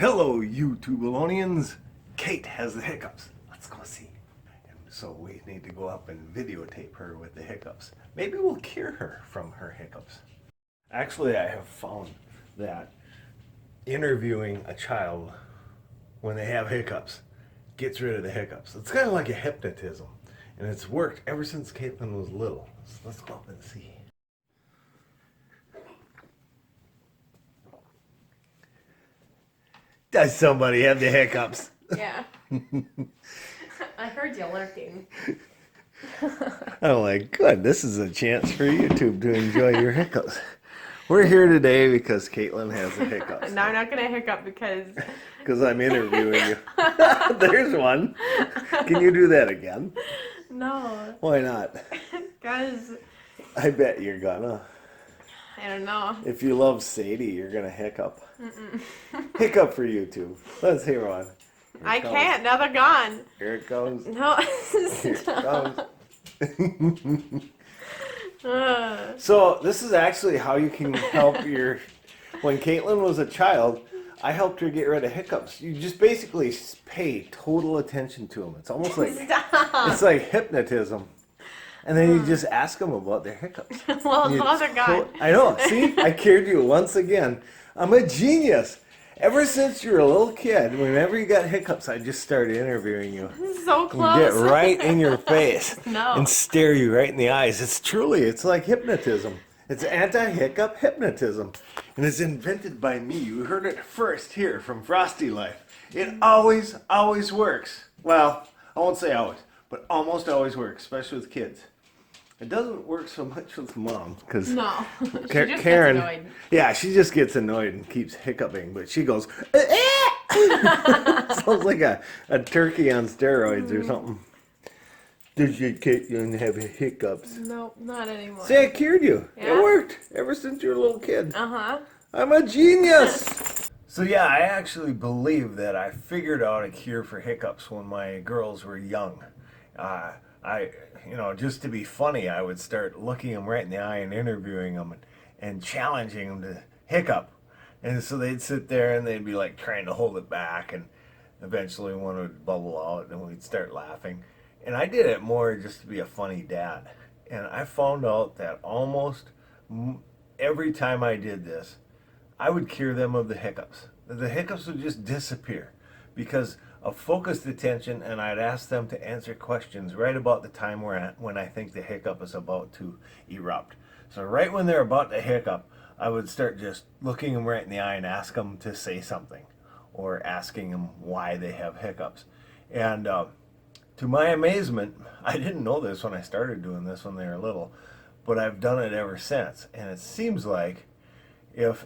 Hello, you two balonians. Kate has the hiccups. Let's go see. And so we need to go up and videotape her with the hiccups. Maybe we'll cure her from her hiccups. Actually, I have found that interviewing a child when they have hiccups gets rid of the hiccups. It's kind of like a hypnotism. And it's worked ever since Caitlin was little. So let's go up and see. Does somebody have the hiccups? Yeah. I heard you lurking. I'm like, good, this is a chance for YouTube to enjoy your hiccups. We're here today because Caitlin has the hiccups. No, I'm not going to hiccup because... Because I'm interviewing you. There's one. Can you do that again? No. Why not? Because... I bet you're gonna. I don't know. If you love Sadie, you're gonna hiccup. Hiccup for YouTube. Let's hear one. I can't. Now they're gone. Here it goes. No. Here it goes. So this is actually how you can help your... When Caitlin was a child, I helped her get rid of hiccups. You just basically pay total attention to them. It's almost like... Stop. It's like hypnotism. And then you just ask them about their hiccups. Well, those are gone. I know. See? I cured you once again. I'm a genius. Ever since you were a little kid, whenever you got hiccups, I just started interviewing you. So close. Get right in your face. No. And stare you right in the eyes. It's like hypnotism. It's anti-hiccup hypnotism. And it's invented by me. You heard it first here from Frosty Life. It always, always works. Well, I won't say always, but almost always works, especially with kids. It doesn't work so much with mom because No. She just gets Karen, annoyed. yeah, she just gets annoyed and keeps hiccuping, but she goes, sounds like a turkey on steroids or something. Did you have hiccups? Nope, not anymore. See, I cured you. Yeah? It worked ever since you were a little kid. Uh-huh. I'm a genius. So yeah, I actually believe that I figured out a cure for hiccups when my girls were young. Just to be funny, I would start looking them right in the eye and interviewing them and challenging them to hiccup. And so they'd sit there and they'd be like trying to hold it back, and eventually one would bubble out and we'd start laughing. And I did it more just to be a funny dad. And I found out that almost every time I did this, I would cure them of the hiccups. The hiccups would just disappear because of focused attention, and I'd ask them to answer questions right about the time when I think the hiccup is about to erupt. So right when they're about to hiccup, I would start just looking them right in the eye and ask them to say something, or asking them why they have hiccups. And to my amazement, I didn't know this when I started doing this when they were little, but I've done it ever since. And it seems like if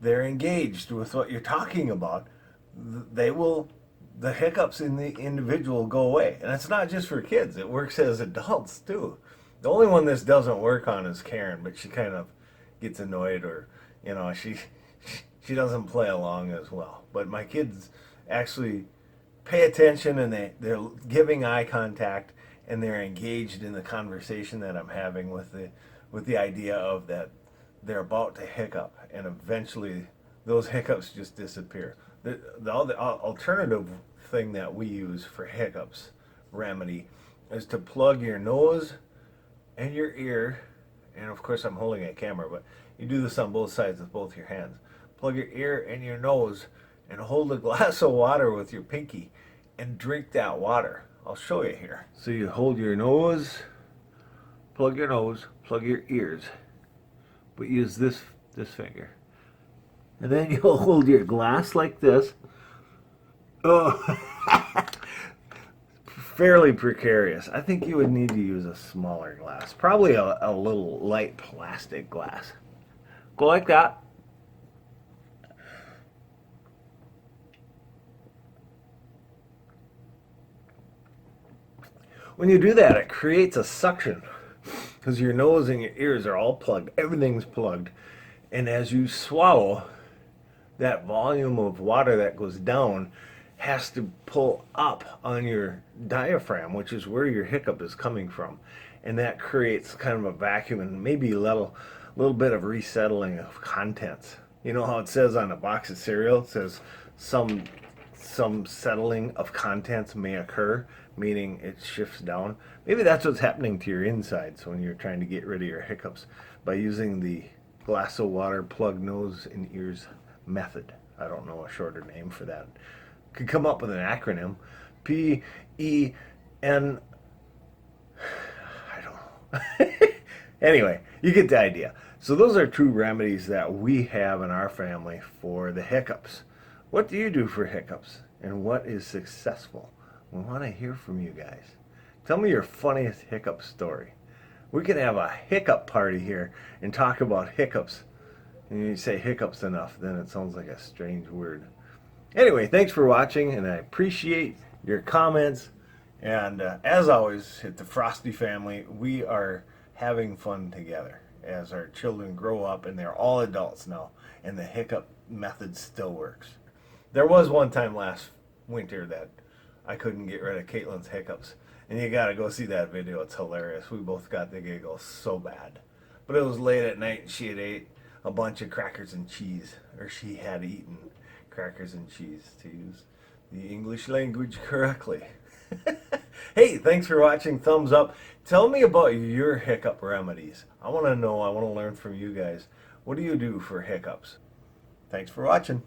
they're engaged with what you're talking about, the hiccups in the individual go away. And it's not just for kids, it works as adults too. The only one this doesn't work on is Karen, but she kind of gets annoyed, or she doesn't play along as well. But my kids actually pay attention, and they're giving eye contact, and they're engaged in the conversation that I'm having with the idea of that they're about to hiccup, and eventually those hiccups just disappear. The alternative thing that we use for hiccups remedy is to plug your nose and your ear, and of course I'm holding a camera, but you do this on both sides with both your hands. Plug your ear and your nose and hold a glass of water with your pinky and drink that water. I'll show you here. So you hold your nose, plug your ears, but use this finger. And then you'll hold your glass like this. Oh, fairly precarious. I think you would need to use a smaller glass. Probably a little light plastic glass. Go like that. When you do that, it creates a suction because your nose and your ears are all plugged. Everything's plugged. And as you swallow, that volume of water that goes down has to pull up on your diaphragm, which is where your hiccup is coming from. And that creates kind of a vacuum and maybe a little bit of resettling of contents. You know how it says on a box of cereal, it says some settling of contents may occur, meaning it shifts down. Maybe that's what's happening to your insides when you're trying to get rid of your hiccups by using the glass of water, plug nose and ears method. I don't know a shorter name for that. Could come up with an acronym. P-E-N... I don't know. Anyway, you get the idea. So those are two remedies that we have in our family for the hiccups. What do you do for hiccups? And what is successful? We want to hear from you guys. Tell me your funniest hiccup story. We could have a hiccup party here and talk about hiccups. And you say hiccups enough, then it sounds like a strange word. Anyway, thanks for watching, and I appreciate your comments. And as always, at the Frosty family, we are having fun together as our children grow up, and they're all adults now, and the hiccup method still works. There was one time last winter that I couldn't get rid of Caitlin's hiccups, and you gotta go see that video. It's hilarious. We both got the giggles so bad. But it was late at night, and she had ate a bunch of crackers and cheese, or she had eaten crackers and cheese, to use the English language correctly. Hey, thanks for watching. Thumbs up. Tell me about your hiccup remedies. I want to know. I want to learn from you guys. What do you do for hiccups? Thanks for watching.